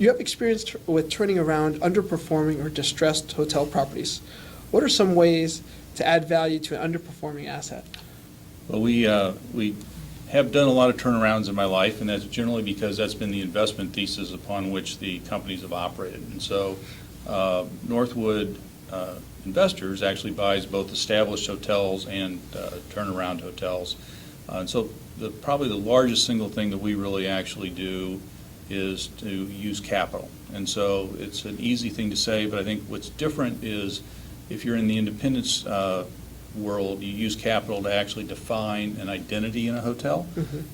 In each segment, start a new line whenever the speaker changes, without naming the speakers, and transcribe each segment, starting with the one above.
You have experience with turning around underperforming or distressed hotel properties. What are some ways to add value to an underperforming asset?
Well, we have done a lot of turnarounds in my life, and that's generally because that's been the investment thesis upon which the companies have operated. And so Northwood Investors actually buys both established hotels and turnaround hotels. And so probably the largest single thing that we really actually do is to use capital. And so it's an easy thing to say, but I think what's different is if you're in the independence world, you use capital to actually define an identity in a hotel.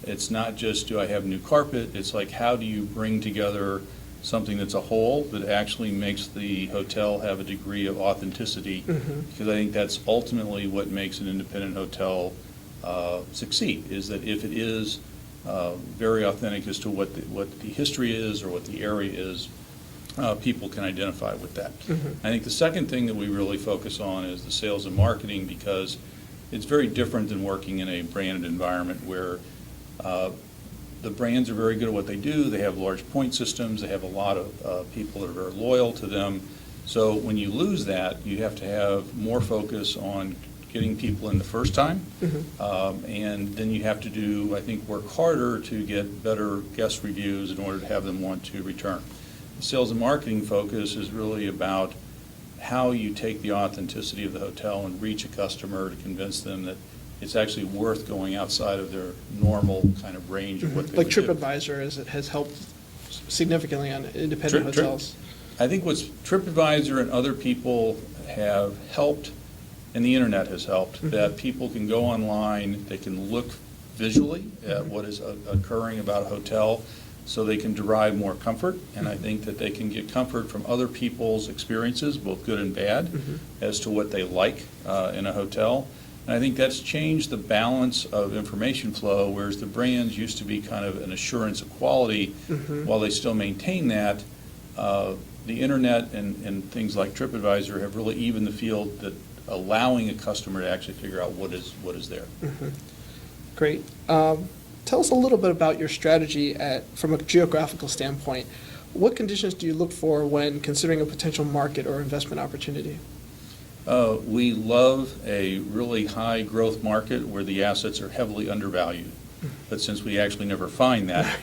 It's not just, do I have new carpet? It's like, how do you bring together something that's a whole that actually makes the hotel have a degree of authenticity? Because I think that's ultimately what makes an independent hotel succeed, is that if it is very authentic as to what the history is or what the area is, people can identify with that. I think the second thing that we really focus on is the sales and marketing, because it's very different than working in a branded environment where the brands are very good at what they do. They have large point systems. They have a lot of people that are very loyal to them. So when you lose that, you have to have more focus on getting people in the first time. And then you have to do, I think, work harder to get better guest reviews in order to have them want to return. The sales and marketing focus is really about how you take the authenticity of the hotel and reach a customer to convince them that it's actually worth going outside of their normal kind of range of what they
Like
would do.
TripAdvisor has helped significantly on independent hotels.
I think what's TripAdvisor and other people have helped, and the internet has helped, that people can go online, they can look visually at what is occurring about a hotel, so they can derive more comfort. And I think that they can get comfort from other people's experiences, both good and bad, as to what they like in a hotel. And I think that's changed the balance of information flow, whereas the brands used to be kind of an assurance of quality. While they still maintain that, the internet and things like TripAdvisor have really evened the field, that allowing a customer to actually figure out what is there.
Great. Tell us a little bit about your strategy from a geographical standpoint. What conditions do you look for when considering a potential market or investment opportunity?
We love a really high growth market where the assets are heavily undervalued. But since we actually never find that,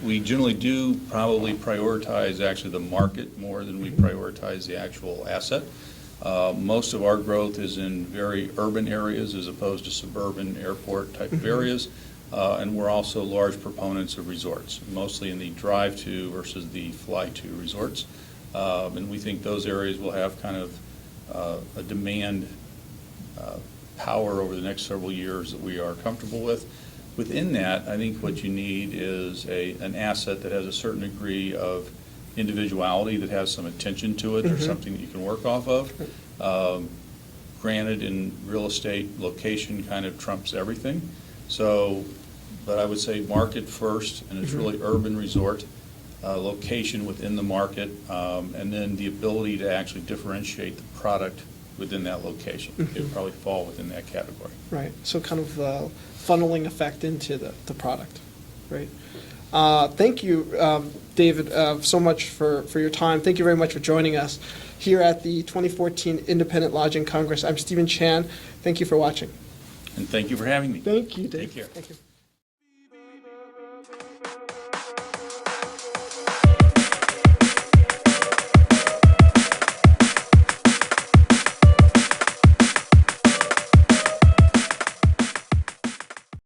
we generally do probably prioritize actually the market more than we prioritize the actual asset. Most of our growth is in very urban areas as opposed to suburban airport type of areas. And we're also large proponents of resorts, mostly in the drive-to versus the fly-to resorts. And we think those areas will have kind of a demand power over the next several years that we are comfortable with. Within that, I think what you need is an asset that has a certain degree of individuality, that has some attention to it, or something that you can work off of. Granted, in real estate, location kind of trumps everything. So, but I would say market first, and it's really urban resort, location within the market, and then the ability to actually differentiate the product within that location. It would probably fall within that category.
Right. So kind of the funneling effect into the product. Right. Thank you, David, so much for your time. Thank you very much for joining us here at the 2014 Independent Lodging Congress. I'm Stephen Chan. Thank you for watching.
And thank you for having me.
Thank you, Dave.
Take care.
Thank you.